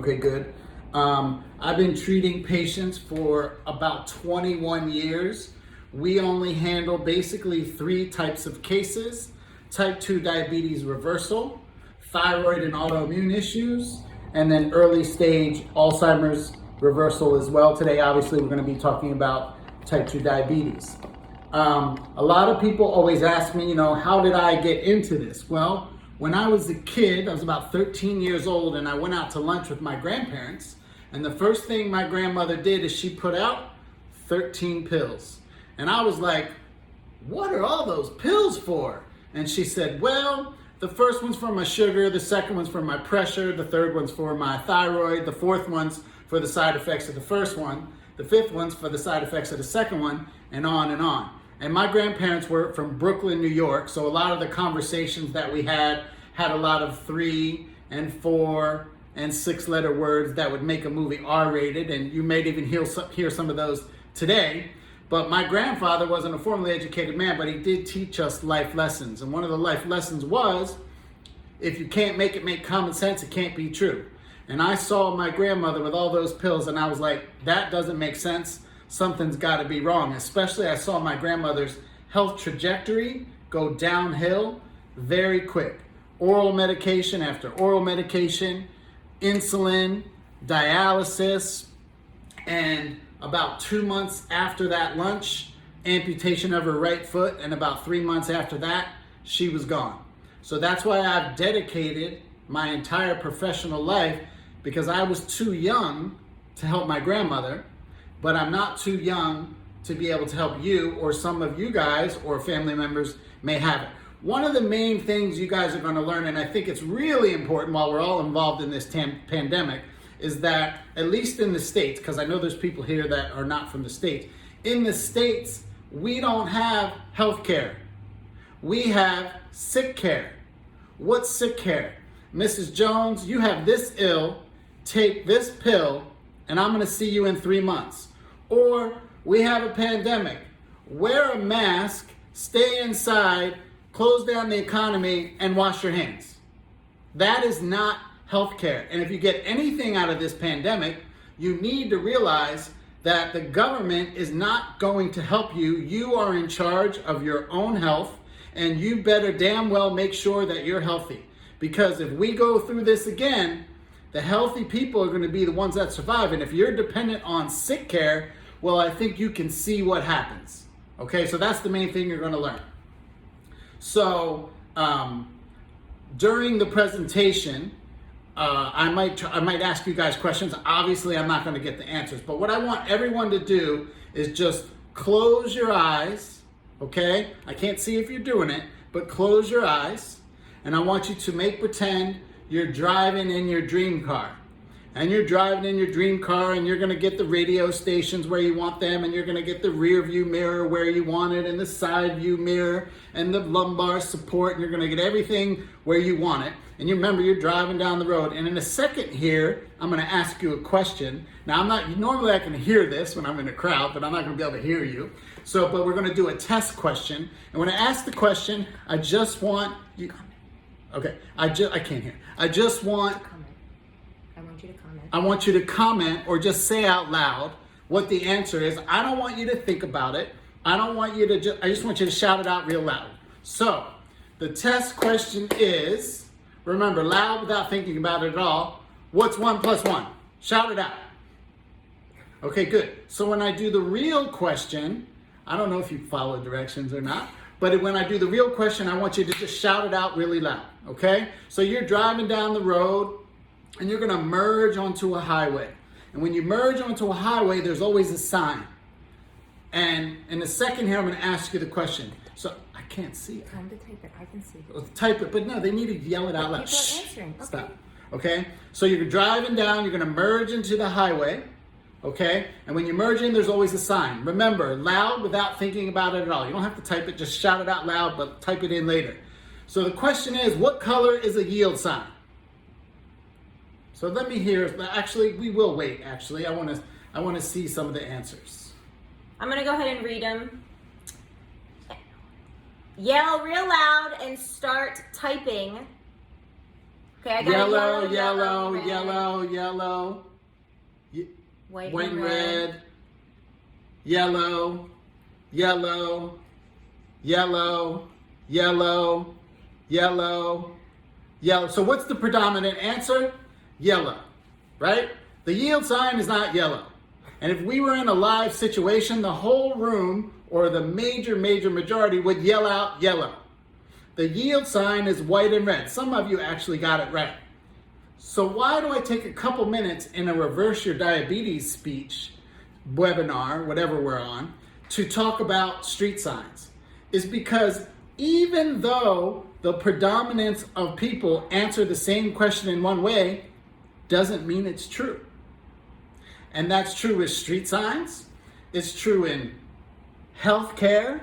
Okay, good. I've been treating patients for about 21 years. We only handle basically 3 types of cases: type 2 diabetes reversal, thyroid and autoimmune issues, and then early stage Alzheimer's reversal as well. Today, obviously, we're going to be talking about type 2 diabetes. A lot of people always ask me, how did I get into this? Well, when I was a kid, I was about 13 years old, and I went out to lunch with my grandparents. And the first thing my grandmother did is she put out 13 pills. And I was like, what are all those pills for? And she said, well, the first one's for my sugar, the second one's for my pressure, the third one's for my thyroid, the fourth one's for the side effects of the first one, the fifth one's for the side effects of the second one, and on and on. And my grandparents were from Brooklyn, New York, so a lot of the conversations that we had a lot of 3 and 4 and 6-letter words that would make a movie R-rated, and you may even hear some of those today. But my grandfather wasn't a formally educated man, but he did teach us life lessons. And one of the life lessons was, if you can't make it make common sense, it can't be true. And I saw my grandmother with all those pills, and I was like, that doesn't make sense. Something's got to be wrong. Especially I saw my grandmother's health trajectory go downhill very quick. Oral medication after oral medication, insulin, dialysis, and about 2 months after that lunch, amputation of her right foot, and about 3 months after that, she was gone. So that's why I've dedicated my entire professional life, because I was too young to help my grandmother, but I'm not too young to be able to help you, or some of you guys or family members may have it. One of the main things you guys are going to learn, and I think it's really important while we're all involved in this pandemic, is that, at least in the States, because I know there's people here that are not from the States, in the States, we don't have health care. We have sick care. What's sick care? Mrs. Jones, you have this ill, take this pill, and I'm going to see you in 3 months. Or we have a pandemic. Wear a mask, stay inside, close down the economy, and wash your hands. That is not healthcare. And if you get anything out of this pandemic, you need to realize that the government is not going to help you. You are in charge of your own health, and you better damn well make sure that you're healthy. Because if we go through this again, the healthy people are going to be the ones that survive. And if you're dependent on sick care, well, I think you can see what happens. Okay, so that's the main thing you're going to learn. So during the presentation, I might ask you guys questions. Obviously, I'm not going to get the answers, but what I want everyone to do is just close your eyes, okay? I can't see if you're doing it, but close your eyes, and I want you to make pretend you're driving in your dream car. And you're driving in your dream car, and you're going to get the radio stations where you want them, and you're going to get the rear view mirror where you want it, and the side view mirror, and the lumbar support, and you're going to get everything where you want it. And you remember, you're driving down the road, and in a second here, I'm going to ask you a question. Now, normally I can hear this when I'm in a crowd, but I'm not going to be able to hear you. But we're going to do a test question. And when I ask the question, I just want you, okay, I can't hear. I just want, I want you to comment. I want you to comment or just say out loud what the answer is. I don't want you to think about it. I don't want you to I just want you to shout it out real loud. So, the test question is, remember, loud without thinking about it at all. What's 1 + 1? Shout it out. Okay, good. So when I do the real question, I don't know if you follow directions or not, but when I do the real question, I want you to just shout it out really loud, okay? So you're driving down the road, and you're going to merge onto a highway. And when you merge onto a highway, there's always a sign. And in a second here, I'm going to ask you the question. So I can't see it. Time to type it. I can see it. Well, type it, but no, they need to yell it out loud. People are answering. Okay. Stop. Okay? So you're driving down, you're going to merge into the highway. Okay? And when you merge in, there's always a sign. Remember, loud without thinking about it at all. You don't have to type it, just shout it out loud, but type it in later. So the question is, what color is a yield sign? So let me hear. Actually, we will wait. Actually, I want to see some of the answers. I'm gonna go ahead and read them. Yell real loud and start typing Okay, I got Yellow, red, yellow. white, White and and red. red. Yellow, yellow, yellow, yellow, yellow, yellow. So what's the predominant answer? Yellow, right? The yield sign is not yellow. And if we were in a live situation, the whole room or the major majority would yell out yellow. The yield sign is white and red. Some of you actually got it right. So why do I take a couple minutes in a Reverse Your Diabetes speech, webinar, whatever we're on, to talk about street signs? Is because even though the predominance of people answer the same question in one way, doesn't mean it's true. And that's true with street signs, it's true in healthcare,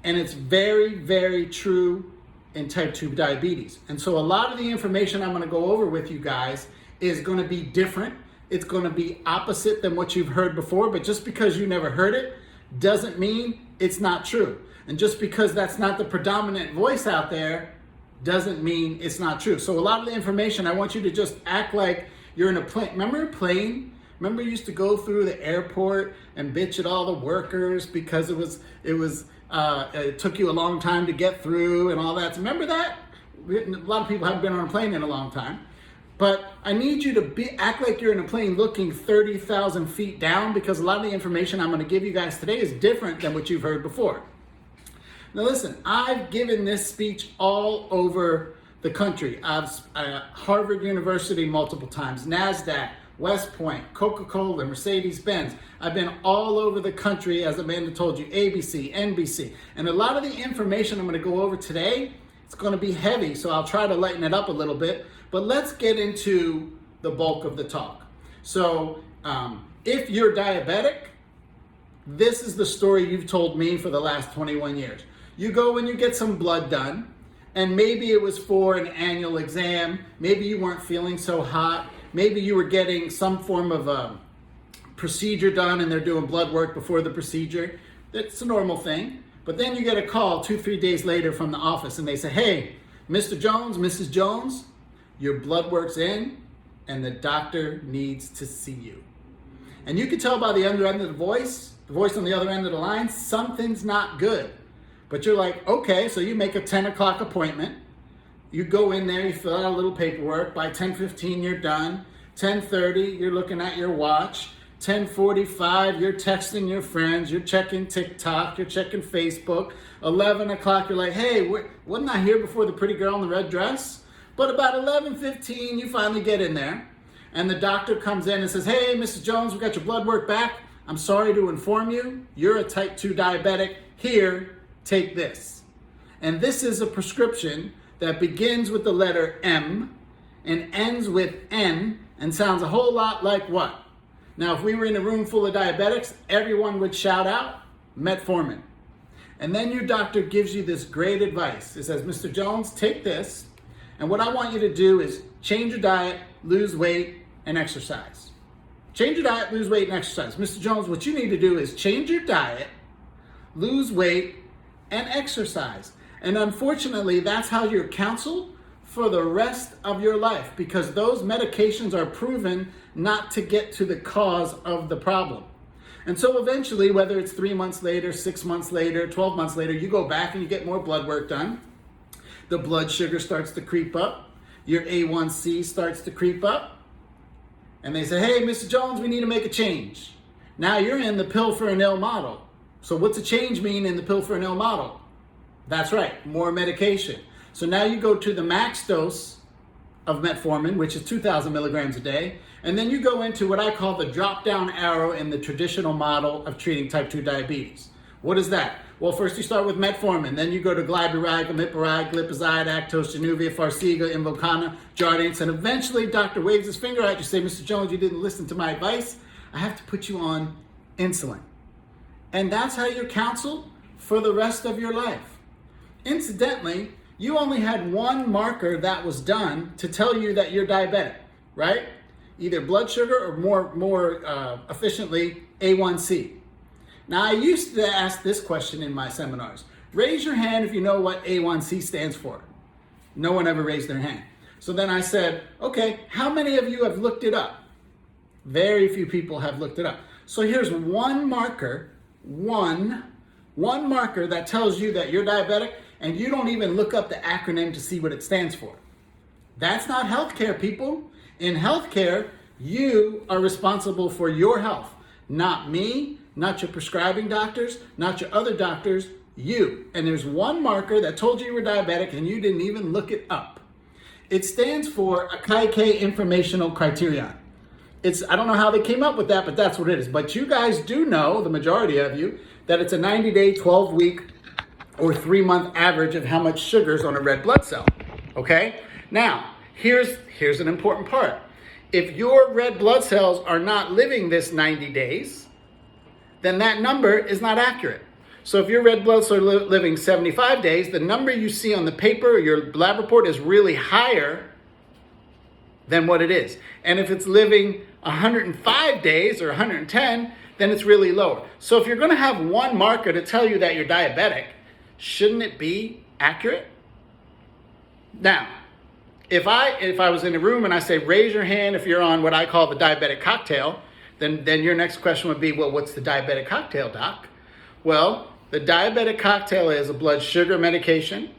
and it's very true in type 2 diabetes. And so a lot of the information I'm gonna go over with you guys is gonna be different. It's gonna be opposite than what you've heard before, but just because you never heard it doesn't mean it's not true. And just because that's not the predominant voice out there doesn't mean it's not true. So a lot of the information, I want you to just act like you're in a plane. Remember a plane? Remember you used to go through the airport and bitch at all the workers because it took you a long time to get through and all that. Remember that? A lot of people haven't been on a plane in a long time. But I need you to act like you're in a plane looking 30,000 feet down, because a lot of the information I'm going to give you guys today is different than what you've heard before. Now listen, I've given this speech all over the country. I've Harvard University multiple times, NASDAQ, West Point, Coca-Cola, Mercedes-Benz. I've been all over the country, as Amanda told you, ABC, NBC. And a lot of the information I'm going to go over today, it's going to be heavy, so I'll try to lighten it up a little bit. But let's get into the bulk of the talk. So if you're diabetic, this is the story you've told me for the last 21 years. You go and you get some blood done, and maybe it was for an annual exam, maybe you weren't feeling so hot, maybe you were getting some form of a procedure done and they're doing blood work before the procedure. That's a normal thing. But then you get a call 2-3 days later from the office and they say, hey, Mr. Jones, Mrs. Jones, your blood work's in and the doctor needs to see you. And you can tell by the other end of the voice on the other end of the line, something's not good. But you're like, okay, so you make a 10 o'clock appointment. You go in there, you fill out a little paperwork. By 10:15, you're done. 10:30, you're looking at your watch. 10:45, you're texting your friends. You're checking TikTok. You're checking Facebook. 11 o'clock, you're like, hey, wasn't I here before the pretty girl in the red dress? But about 11:15, you finally get in there. And the doctor comes in and says, hey, Mrs. Jones, we got your blood work back. I'm sorry to inform you, you're a type 2 diabetic. Here, take this. And this is a prescription that begins with the letter M and ends with N and sounds a whole lot like what? Now, if we were in a room full of diabetics, everyone would shout out Metformin. And then your doctor gives you this great advice. It says, Mr. Jones, take this, and what I want you to do is change your diet, lose weight, and exercise. Change your diet, lose weight, and exercise. Mr. Jones, what you need to do is change your diet, lose weight, and exercise. And unfortunately, that's how you're counseled for the rest of your life, because those medications are proven not to get to the cause of the problem. And so eventually, whether it's 3 months later, 6 months later, 12 months later, you go back and you get more blood work done. The blood sugar starts to creep up. Your A1C starts to creep up. And they say, hey, Mr. Jones, we need to make a change. Now you're in the pill for an ill model. So what's a change mean in the pill for an ill model? That's right, more medication. So now you go to the max dose of metformin, which is 2,000 milligrams a day, and then you go into what I call the drop-down arrow in the traditional model of treating type 2 diabetes. What is that? Well, first you start with metformin, then you go to Glipizide, Glipizide, Actos, Januvia, Farxiga, Invokana, Jardiance, and eventually doctor waves his finger at you, say, Mr. Jones, you didn't listen to my advice. I have to put you on insulin. And that's how you're counseled for the rest of your life. Incidentally, you only had one marker that was done to tell you that you're diabetic, right? Either blood sugar or more efficiently, A1C. Now, I used to ask this question in my seminars. Raise your hand if you know what A1C stands for. No one ever raised their hand. So then I said, okay, how many of you have looked it up? Very few people have looked it up. So here's one marker, one marker that tells you that you're diabetic, and you don't even look up the acronym to see what it stands for. That's not healthcare, people. In healthcare, you are responsible for your health. Not me, not your prescribing doctors, not your other doctors, you. And there's one marker that told you were diabetic and you didn't even look it up. It stands for a Kaike Informational Criterion. I don't know how they came up with that, but that's what it is. But you guys do know, the majority of you, that it's a 90-day, 12-week, or 3-month average of how much sugar is on a red blood cell, okay? Now, here's an important part. If your red blood cells are not living this 90 days, then that number is not accurate. So if your red blood cells are living 75 days, the number you see on the paper or your lab report is really higher than what it is. And if it's living 105 days or 110, then it's really lower. So if you're gonna have one marker to tell you that you're diabetic, shouldn't it be accurate? Now, if I was in a room and I say, raise your hand if you're on what I call the diabetic cocktail, then your next question would be, well, what's the diabetic cocktail, doc? Well, the diabetic cocktail is a blood sugar medication,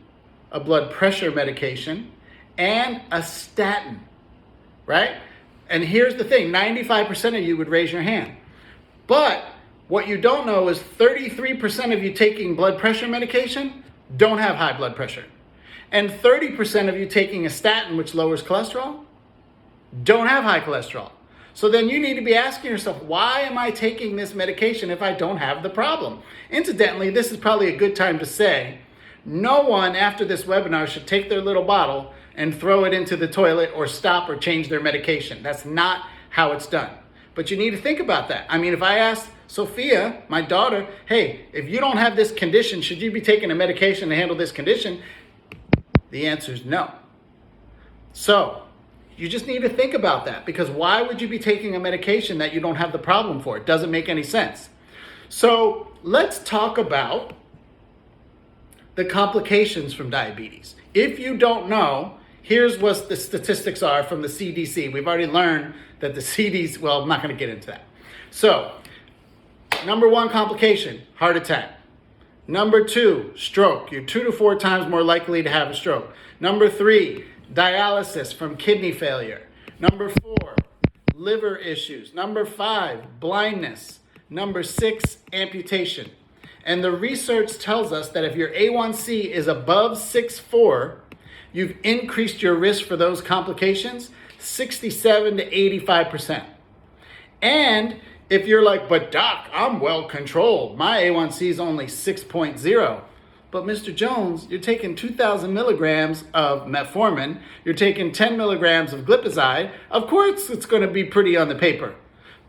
a blood pressure medication, and a statin, right? And here's the thing, 95% of you would raise your hand. But what you don't know is 33% of you taking blood pressure medication don't have high blood pressure. And 30% of you taking a statin, which lowers cholesterol, don't have high cholesterol. So then you need to be asking yourself, why am I taking this medication if I don't have the problem? Incidentally, this is probably a good time to say, no one after this webinar should take their little bottle and throw it into the toilet or stop or change their medication. That's not how it's done. But you need to think about that. I mean, if I asked Sophia, my daughter, hey, if you don't have this condition, should you be taking a medication to handle this condition? The answer is no. So you just need to think about that, because why would you be taking a medication that you don't have the problem for? It doesn't make any sense. So let's talk about the complications from diabetes. If you don't know, here's what the statistics are from the CDC. We've already learned that the CDC, well, I'm not going to get into that. So, number 1 complication, heart attack. Number 2, stroke. You're 2 to 4 times more likely to have a stroke. Number 3, dialysis from kidney failure. Number 4, liver issues. Number 5, blindness. Number 6, amputation. And the research tells us that if your A1C is above 6.4, you've increased your risk for those complications 67 to 85%. And if you're like, but doc, I'm well controlled. My A1C is only 6.0. But Mr. Jones, you're taking 2,000 milligrams of metformin. You're taking 10 milligrams of glipizide. Of course, it's going to be pretty on the paper.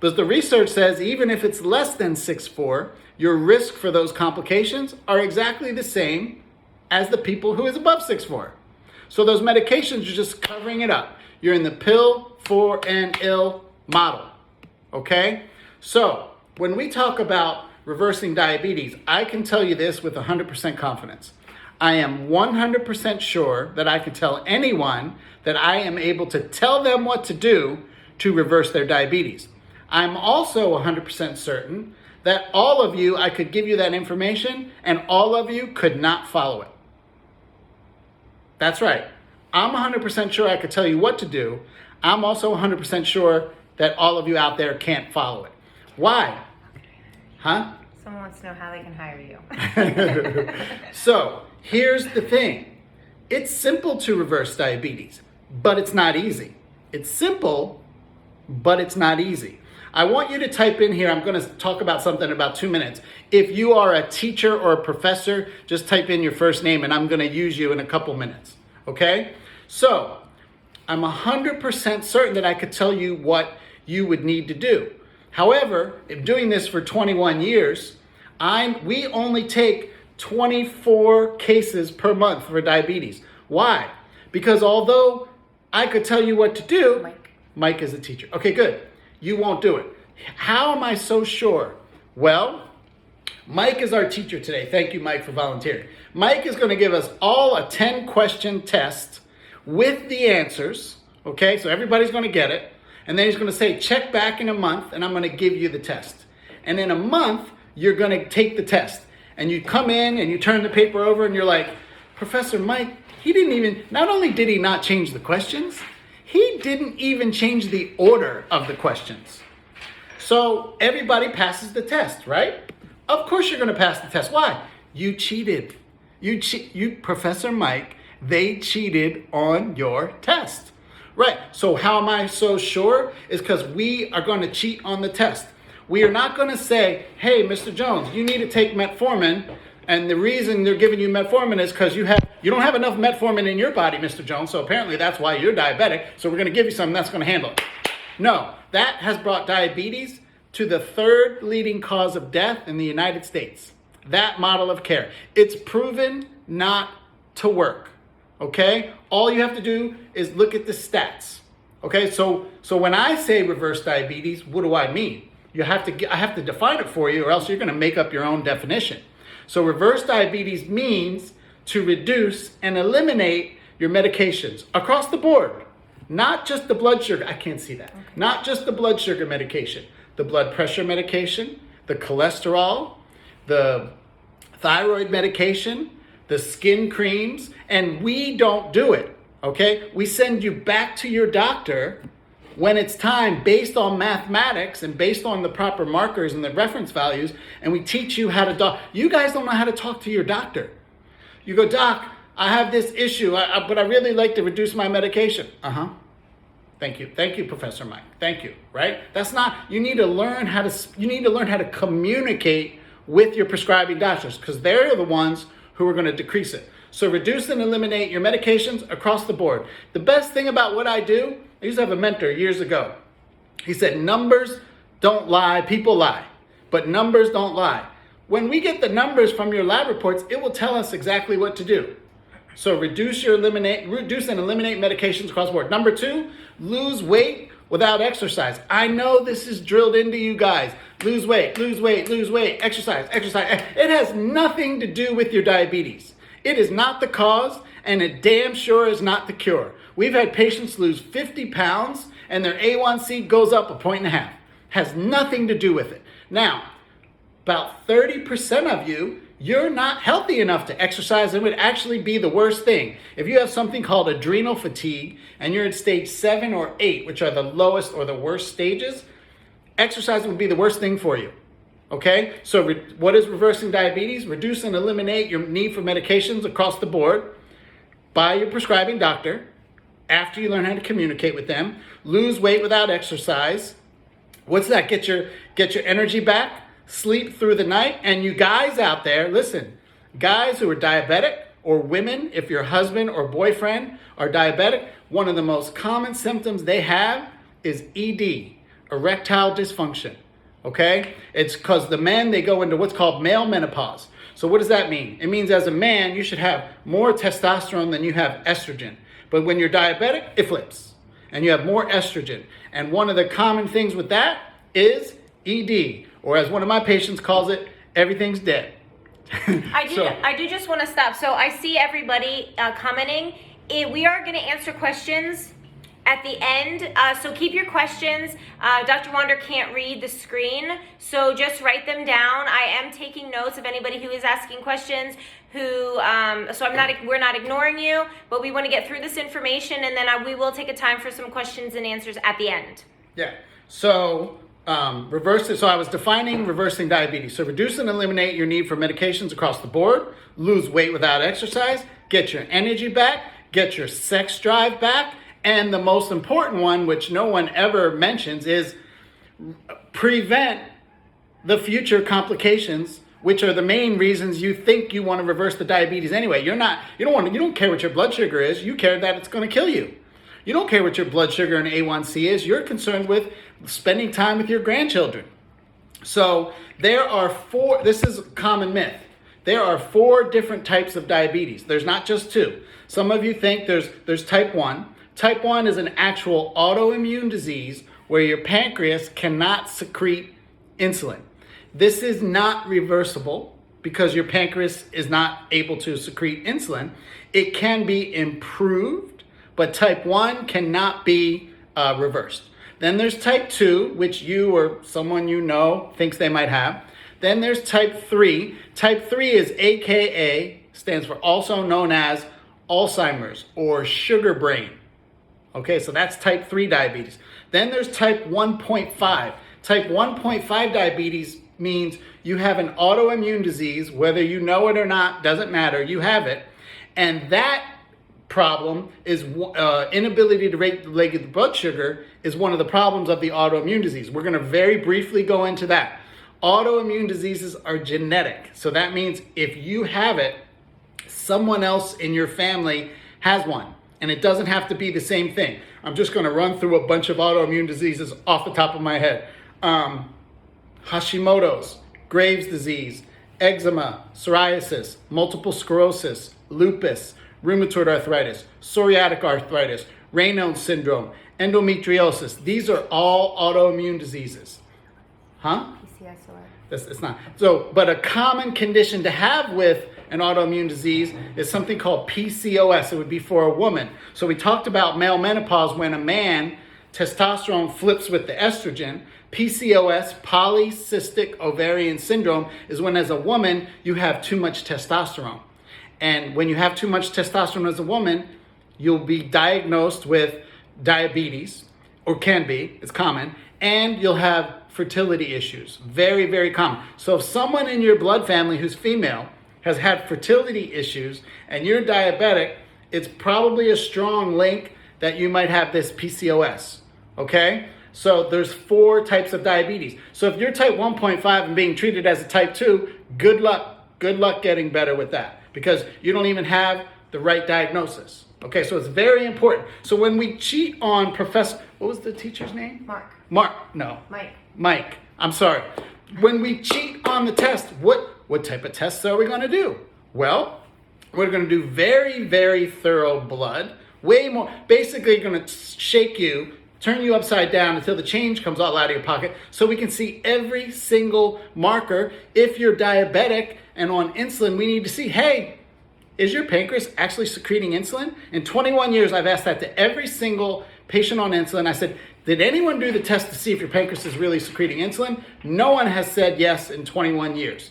But the research says even if it's less than 6.4, your risk for those complications are exactly the same as the people who is above 6.4. So those medications are just covering it up. You're in the pill for an ill model, okay? So when we talk about reversing diabetes, I can tell you this with 100% confidence. I am 100% sure that I can tell anyone that I am able to tell them what to do to reverse their diabetes. I'm also 100% certain that all of you, I could give you that information and all of you could not follow it. That's right. I'm 100% sure I could tell you what to do. I'm also 100% sure that all of you out there can't follow it. Why? Huh? Someone wants to know how they can hire you. So here's the thing. It's simple to reverse diabetes, but it's not easy. It's simple, but it's not easy. I want you to type in here, I'm going to talk about something in about 2 minutes. If you are a teacher or a professor, just type in your first name and I'm going to use you in a couple minutes. Okay? So I'm 100% certain that I could tell you what you would need to do. However, if doing this for 21 years, we only take 24 cases per month for diabetes. Why? Because although I could tell you what to do, Mike is a teacher. Okay, good. You won't do it. How am I so sure? Well, Mike is our teacher today. Thank you, Mike, for volunteering. Mike is going to give us all a 10-question test with the answers, okay? So everybody's gonna get it. And then he's gonna say, check back in a month and I'm gonna give you the test. And in a month, you're gonna take the test. And you come in and you turn the paper over and you're like, Professor Mike, not only did he not change the questions, he didn't even change the order of the questions. So everybody passes the test, right? Of course you're gonna pass the test. Why? You cheated. Professor Mike, they cheated on your test. Right, so how am I so sure? Is because we are gonna cheat on the test. We are not gonna say, hey, Mr. Jones, you need to take metformin, and the reason they're giving you metformin is because you don't have enough metformin in your body, Mr. Jones, so apparently that's why you're diabetic, so we're gonna give you something that's gonna handle it. No, that has brought diabetes to the third leading cause of death in the United States. That model of care. It's proven not to work, okay? All you have to do is look at the stats, okay? So when I say reverse diabetes, what do I mean? I have to define it for you, or else you're gonna make up your own definition. So reverse diabetes means to reduce and eliminate your medications across the board. Not just the blood sugar, I can't see that. Okay. Not just the blood sugar medication, the blood pressure medication, the cholesterol, the thyroid medication, the skin creams, and we don't do it, okay? We send you back to your doctor when it's time, based on mathematics and based on the proper markers and the reference values, and we teach you how to You guys don't know how to talk to your doctor. You go, Doc, I have this issue, but I really like to reduce my medication. Thank you, Professor Mike. Thank you. Right? You need to learn how to communicate with your prescribing doctors, because they're the ones who are going to decrease it. So reduce and eliminate your medications across the board. The best thing about what I do, I used to have a mentor years ago. He said, numbers don't lie, people lie, but numbers don't lie. When we get the numbers from your lab reports, it will tell us exactly what to do. So reduce and eliminate medications across the board. Number 2, lose weight without exercise. I know this is drilled into you guys. Lose weight, exercise. It has nothing to do with your diabetes. It is not the cause, and it damn sure is not the cure. We've had patients lose 50 pounds and their A1C goes up 1.5 points. Has nothing to do with it. Now, about 30% of you're not healthy enough to exercise, and would actually be the worst thing. If you have something called adrenal fatigue and you're at stage 7 or 8, which are the lowest or the worst stages, exercising would be the worst thing for you. Okay, so what is reversing diabetes? Reduce and eliminate your need for medications across the board by your prescribing doctor after you learn how to communicate with them. Lose weight without exercise. What's that? Get your energy back, sleep through the night. And you guys out there, listen, guys who are diabetic, or women, if your husband or boyfriend are diabetic, one of the most common symptoms they have is ED, erectile dysfunction. Okay? It's because the men, they go into what's called male menopause. So what does that mean? It means as a man, you should have more testosterone than you have estrogen. But when you're diabetic, it flips. And you have more estrogen. And one of the common things with that is ED. Or as one of my patients calls it, everything's dead. I do just want to stop. So I see everybody commenting. We are going to answer questions at the end, so keep your questions. Dr. Wander can't read the screen, so just write them down. I am taking notes of anybody who is asking questions. We're not ignoring you, but we want to get through this information, and then we will take a time for some questions and answers at the end. Yeah. So So I was defining reversing diabetes. So reduce and eliminate your need for medications across the board, lose weight without exercise, get your energy back, get your sex drive back, and the most important one, which no one ever mentions, is prevent the future complications, which are the main reasons you think you want to reverse the diabetes anyway. You don't care what your blood sugar is, you care that it's going to kill you. You don't care what your blood sugar and A1C is, you're concerned with spending time with your grandchildren. So there are this is a common myth. There are 4 different types of diabetes. There's not just 2. Some of you think there's type 1. Type 1 is an actual autoimmune disease where your pancreas cannot secrete insulin. This is not reversible because your pancreas is not able to secrete insulin. It can be improved but type 1 cannot be reversed. Then there's type 2, which you or someone you know thinks they might have. Then there's type 3. Type 3 is AKA, stands for also known as Alzheimer's or sugar brain. Okay, so that's type 3 diabetes. Then there's type 1.5. Type 1.5 diabetes means you have an autoimmune disease, whether you know it or not, doesn't matter, you have it. And that problem is inability to regulate the blood sugar is one of the problems of the autoimmune disease. We're going to very briefly go into that. Autoimmune diseases are genetic. So that means if you have it, someone else in your family has one. And it doesn't have to be the same thing. I'm just going to run through a bunch of autoimmune diseases off the top of my head. Hashimoto's, Graves' disease, eczema, psoriasis, multiple sclerosis, lupus, rheumatoid arthritis, psoriatic arthritis, Raynaud's syndrome, endometriosis. These are all autoimmune diseases. Huh? It's not. So, but a common condition to have with an autoimmune disease is something called PCOS. It would be for a woman. So we talked about male menopause when a man, testosterone flips with the estrogen. PCOS, polycystic ovarian syndrome, is when as a woman you have too much testosterone. And when you have too much testosterone as a woman, you'll be diagnosed with diabetes, or can be, it's common, and you'll have fertility issues. Very, very common. So if someone in your blood family who's female has had fertility issues and you're diabetic, it's probably a strong link that you might have this PCOS, okay? So there's 4 types of diabetes. So if you're type 1.5 and being treated as a type 2, good luck getting better with that because you don't even have the right diagnosis. Okay, so it's very important. So when we cheat on Professor, what was the teacher's name? Mike. I'm sorry. When we cheat on the test, what type of tests are we going to do? Well, we're going to do very, very thorough blood. Way more. Basically, going to shake you, turn you upside down until the change comes all out of your pocket so we can see every single marker. If you're diabetic and on insulin, we need to see, hey, is your pancreas actually secreting insulin? In 21 years, I've asked that to every single patient on insulin. I said, did anyone do the test to see if your pancreas is really secreting insulin? No one has said yes in 21 years.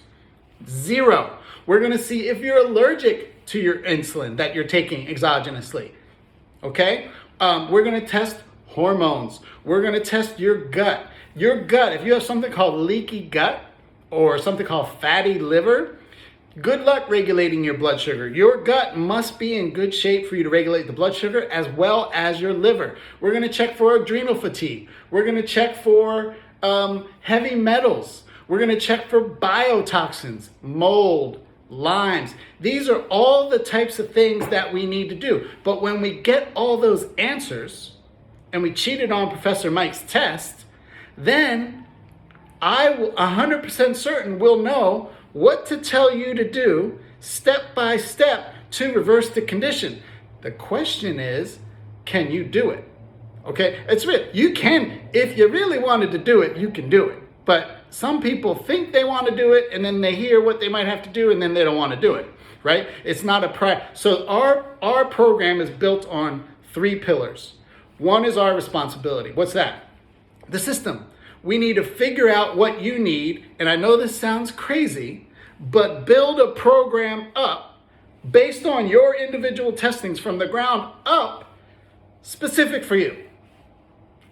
0. We're going to see if you're allergic to your insulin that you're taking exogenously. Okay? We're going to test hormones. We're going to test your gut. Your gut, if you have something called leaky gut or something called fatty liver, good luck regulating your blood sugar. Your gut must be in good shape for you to regulate the blood sugar as well as your liver. We're going to check for adrenal fatigue. We're going to check for heavy metals. We're going to check for biotoxins, mold, limes. These are all the types of things that we need to do. But when we get all those answers and we cheated on Professor Mike's test, then I 100% certain will know what to tell you to do step by step to reverse the condition. The question is, can you do it? Okay, it's real. You can, if you really wanted to do it, you can do it. But some people think they want to do it and then they hear what they might have to do and then they don't want to do it, right? It's not a So our program is built on 3 pillars. One is our responsibility. What's that? The system. We need to figure out what you need, and I know this sounds crazy, but build a program up based on your individual testings from the ground up, specific for you.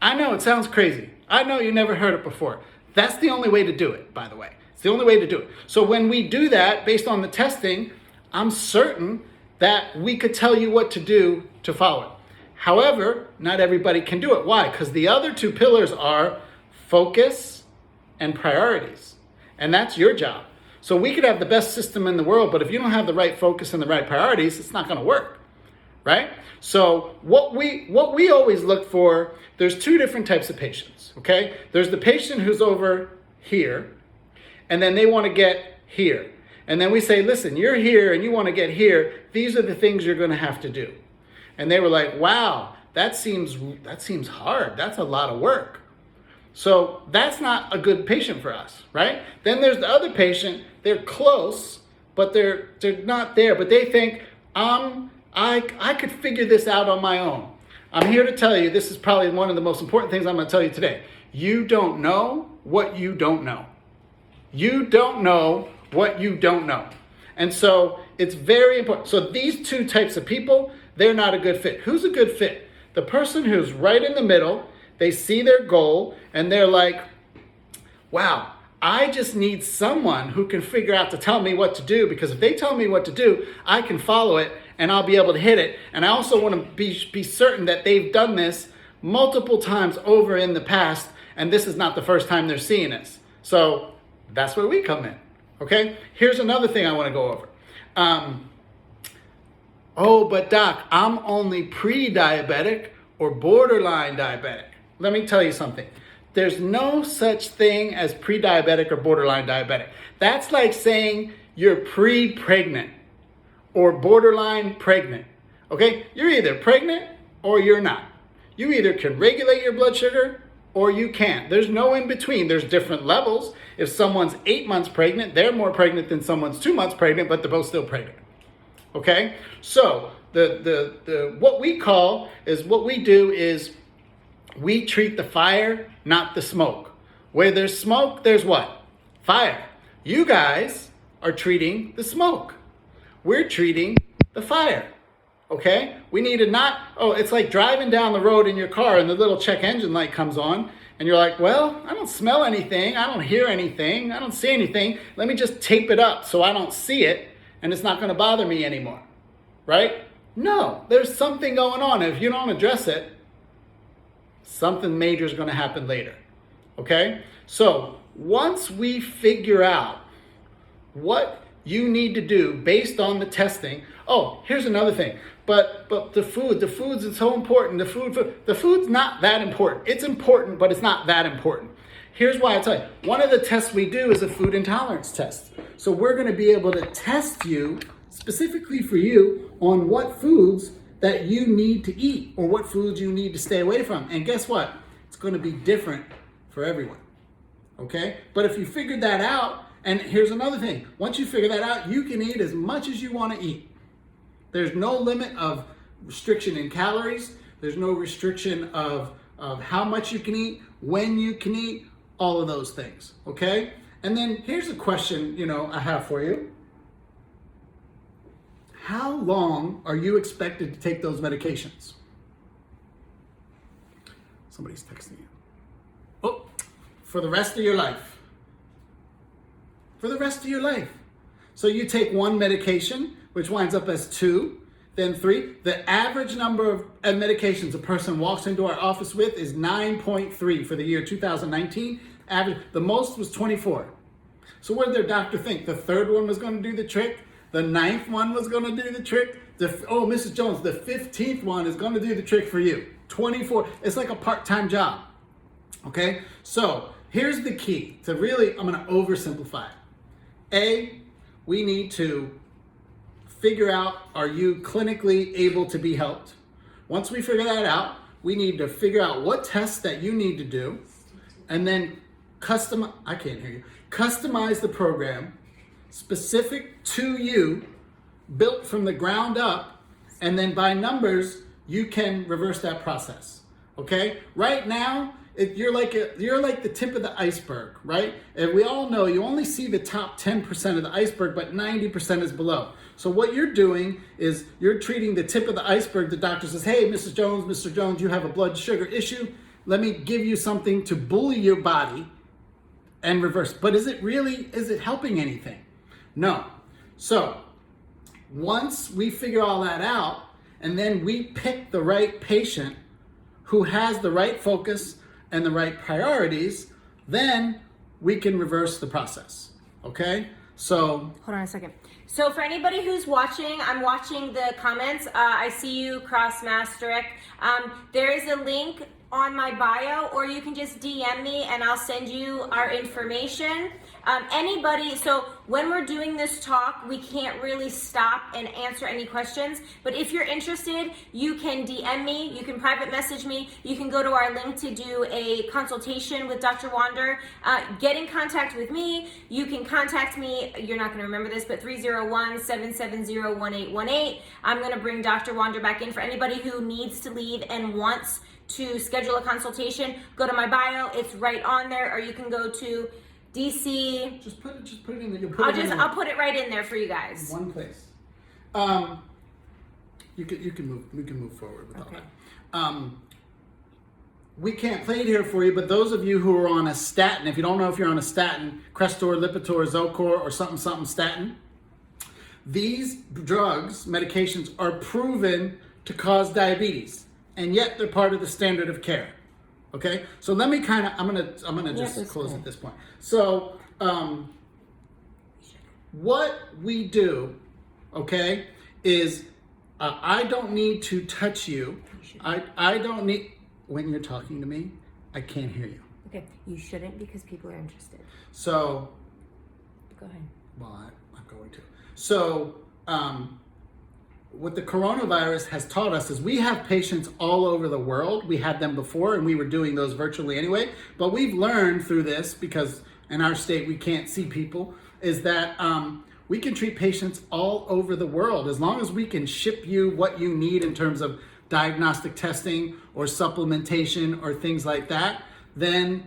I know it sounds crazy. I know you never heard it before. That's the only way to do it, by the way. It's the only way to do it. So when we do that based on the testing, I'm certain that we could tell you what to do to follow it. However, not everybody can do it. Why? Because the other 2 pillars are focus and priorities. And that's your job. So we could have the best system in the world, but if you don't have the right focus and the right priorities, it's not going to work, right? So what we always look for, there's 2 different types of patients, okay? There's the patient who's over here, and then they want to get here. And then we say, listen, you're here and you want to get here. These are the things you're going to have to do. And they were like, wow, that seems hard. That's a lot of work. So that's not a good patient for us, right? Then there's the other patient, they're close, but they're not there. But they think, I'm I could figure this out on my own. I'm here to tell you, this is probably one of the most important things I'm going to tell you today. You don't know what you don't know. You don't know what you don't know. And so it's very important. So these two types of people, they're not a good fit. Who's a good fit? The person who's right in the middle, they see their goal, and they're like, wow, I just need someone who can figure out to tell me what to do, because if they tell me what to do, I can follow it and I'll be able to hit it. And I also want to be certain that they've done this multiple times over in the past, and this is not the first time they're seeing this. So that's where we come in, okay? Here's another thing I want to go over. Oh, but doc, I'm only pre-diabetic or borderline diabetic. Let me tell you something. There's no such thing as pre-diabetic or borderline diabetic. That's like saying you're pre-pregnant or borderline pregnant, okay? You're either pregnant or you're not. You either can regulate your blood sugar or you can't. There's no in between. There's different levels. If someone's 8 months pregnant, they're more pregnant than someone's 2 months pregnant, but they're both still pregnant, okay? So what we do is we treat the fire, not the smoke. Where there's smoke, there's what? Fire. You guys are treating the smoke. We're treating the fire, okay? We need to not, it's like driving down the road in your car and the little check engine light comes on and you're like, well, I don't smell anything, I don't hear anything, I don't see anything. Let me just tape it up so I don't see it and it's not gonna bother me anymore, right? No, there's something going on. If you don't address it, something major is going to happen later, okay? So once we figure out what you need to do based on the testing, here's another thing, but the foods is so important. The food's not that important. It's important, but it's not that important. Here's why I tell you. One of the tests we do is a food intolerance test. So we're going to be able to test you, specifically for you, on what foods that you need to eat or what foods you need to stay away from. And guess what? It's going to be different for everyone, okay? But if you figured that out, and here's another thing. Once you figure that out, you can eat as much as you want to eat. There's no limit of restriction in calories. There's no restriction of how much you can eat, when you can eat, all of those things, okay? And then here's a question, I have for you. How long are you expected to take those medications? Somebody's texting you. For the rest of your life. For the rest of your life. So you take one medication, which winds up as 2, then 3. The average number of medications a person walks into our office with is 9.3 for the year 2019. Average, the most was 24. So what did their doctor think? The 3rd one was going to do the trick? The 9th one was going to do the trick? Mrs. Jones, the 15th one is going to do the trick for you. 24, it's like a part-time job, okay? So here's the key to really, I'm going to oversimplify it. We need to figure out, are you clinically able to be helped? Once we figure that out, we need to figure out what tests that you need to do, and then customize the program specific to you, built from the ground up, and then by numbers, you can reverse that process, okay? Right now, you're like the tip of the iceberg, right? And we all know you only see the top 10% of the iceberg, but 90% is below. So what you're doing is you're treating the tip of the iceberg. The doctor says, hey, Mrs. Jones, Mr. Jones, you have a blood sugar issue. Let me give you something to bully your body and reverse. But is it helping anything? No. So once we figure all that out, and then we pick the right patient who has the right focus and the right priorities, then we can reverse the process, okay? So hold on a second. So for anybody who's watching, I'm watching the comments. I see you, Cross Masteric. There is a link on my bio, or you can just DM me and I'll send you our information. Anybody, so when we're doing this talk, we can't really stop and answer any questions, but if you're interested, you can DM me, you can private message me, you can go to our link to do a consultation with Dr. Wander. Get in contact with me. You can contact me, you're not gonna remember this, but 301-770-1818. I'm gonna bring Dr. Wander back in. For anybody who needs to leave and wants to schedule a consultation, go to my bio, it's right on there, or you can go to DC. Just put it in there. I'll put it right in there for you guys. One place. We can move forward with all that. We can't play it here for you, but those of you who are on a statin, if you don't know if you're on a statin, Crestor, Lipitor, Zocor, or something statin, these drugs, medications, are proven to cause diabetes, and yet they're part of the standard of care. Okay, so let me I'm gonna just close at this point. So what we do, okay, is I don't need to touch you. I don't need, when you're talking to me, I can't hear you. Okay, you shouldn't, because people are interested. So go ahead. Well, I'm going to. So what the coronavirus has taught us is we have patients all over the world. We had them before, and we were doing those virtually anyway. But we've learned through this, because in our state we can't see people, is that we can treat patients all over the world. As long as we can ship you what you need in terms of diagnostic testing or supplementation or things like that, then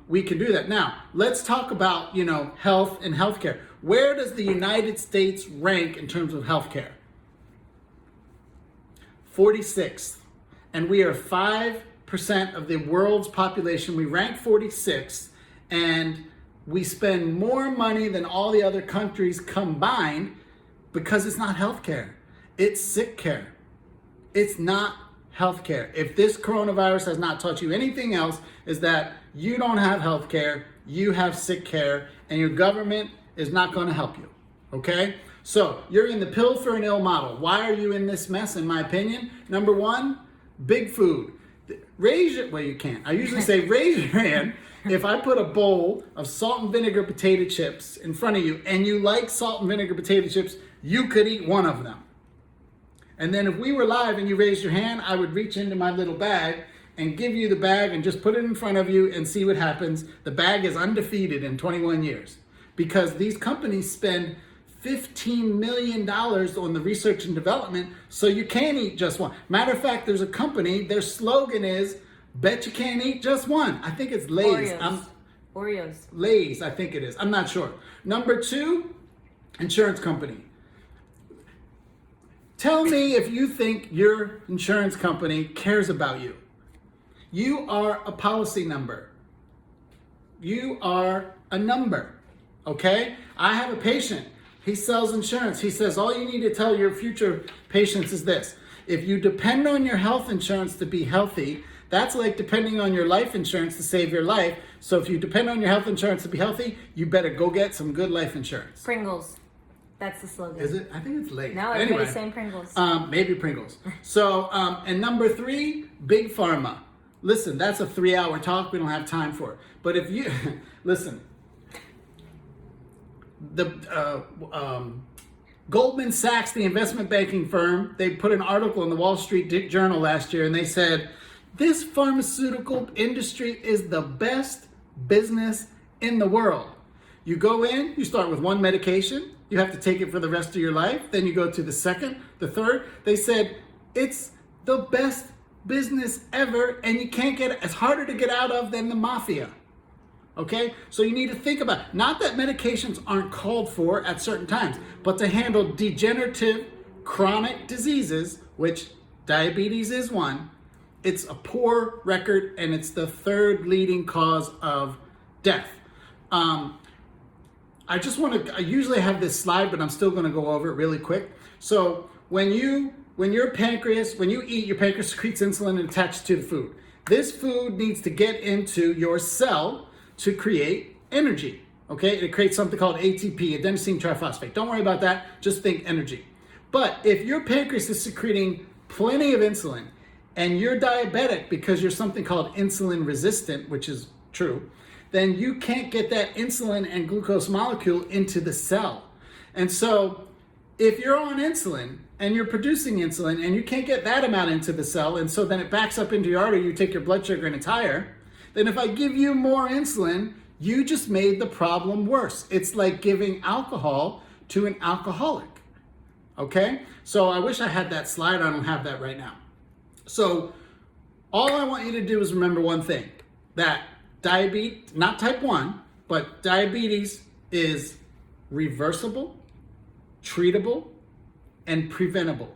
we can do that. Now, let's talk about, health and healthcare. Where does the United States rank in terms of healthcare? 46th, and we are 5% of the world's population. We rank 46th, and we spend more money than all the other countries combined, because it's not healthcare. It's sick care. It's not healthcare. If this coronavirus has not taught you anything else, is that you don't have healthcare, you have sick care, and your government is not going to help you. Okay? So you're in the pill for an ill model. Why are you in this mess, in my opinion? Number one, big food. Raise your, well, you can't. I usually say raise your hand if I put a bowl of salt and vinegar potato chips in front of you, and you like salt and vinegar potato chips, you could eat one of them. And then if we were live and you raised your hand, I would reach into my little bag and give you the bag and just put it in front of you and see what happens. The bag is undefeated in 21 years, because these companies spend $15 million on the research and development, so you can't eat just one. Matter of fact, there's a company, their slogan is, bet you can't eat just one. I think it's Lay's. Oreos. Lay's, I think it is. I'm not sure. Number two, insurance company. Tell me if you think your insurance company cares about you. You are a policy number. You are a number, okay? I have a patient. He sells insurance. He says, all you need to tell your future patients is this: if you depend on your health insurance to be healthy, that's like depending on your life insurance to save your life. So if you depend on your health insurance to be healthy, you better go get some good life insurance. Pringles. That's the slogan. Is it? I think it's Lay's. No, everybody's saying Pringles. Maybe Pringles. So, and number three, Big Pharma. Listen, that's a 3-hour talk. We don't have time for it. But if you, listen, the Goldman Sachs, the investment banking firm, they put an article in the Wall Street Journal last year, and they said, this pharmaceutical industry is the best business in the world. You go in, you start with one medication, you have to take it for the rest of your life, then you go to the second, the third. They said, it's the best business ever, and you can't get it. It's harder to get out of than the mafia. Okay, so you need to think about it. Not that medications aren't called for at certain times, but to handle degenerative chronic diseases, which diabetes is one, it's a poor record, and it's the third leading cause of death. I usually have this slide, but I'm still going to go over it really quick. So when you eat, your pancreas secretes insulin and attaches to the food. This food needs to get into your cell to create energy, okay? It creates something called ATP, adenosine triphosphate. Don't worry about that, just think energy. But if your pancreas is secreting plenty of insulin and you're diabetic because you're something called insulin resistant, which is true, then you can't get that insulin and glucose molecule into the cell. And so if you're on insulin and you're producing insulin and you can't get that amount into the cell, and so then it backs up into your artery, you take your blood sugar and it's higher, then if I give you more insulin, you just made the problem worse. It's like giving alcohol to an alcoholic, okay? So I wish I had that slide. I don't have that right now. So all I want you to do is remember one thing, that diabetes, not type 1, but diabetes is reversible, treatable, and preventable.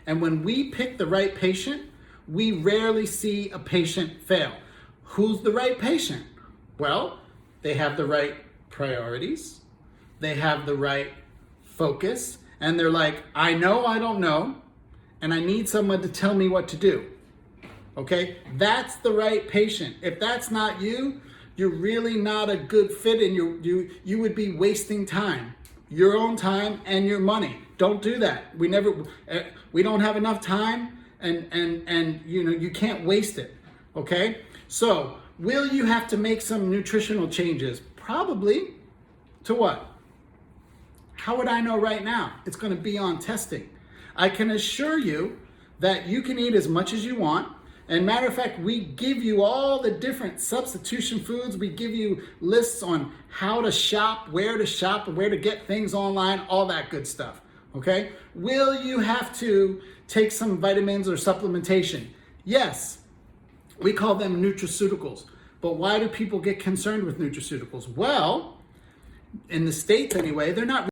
And when we pick the right patient, we rarely see a patient fail. Who's the right patient? Well, they have the right priorities, they have the right focus, and they're like, I know I don't know, and I need someone to tell me what to do. Okay, that's the right patient. If that's not you, you're really not a good fit, and you would be wasting time, your own time and your money. Don't do that. We don't have enough time, and you can't waste it. Okay, so will you have to make some nutritional changes? Probably. To what? How would I know right now? It's going to be on testing. I can assure you that you can eat as much as you want. And matter of fact, we give you all the different substitution foods. We give you lists on how to shop, where to get things online, all that good stuff. Okay? Will you have to take some vitamins or supplementation? Yes. We call them nutraceuticals. But why do people get concerned with nutraceuticals? Well, in the States anyway, they're not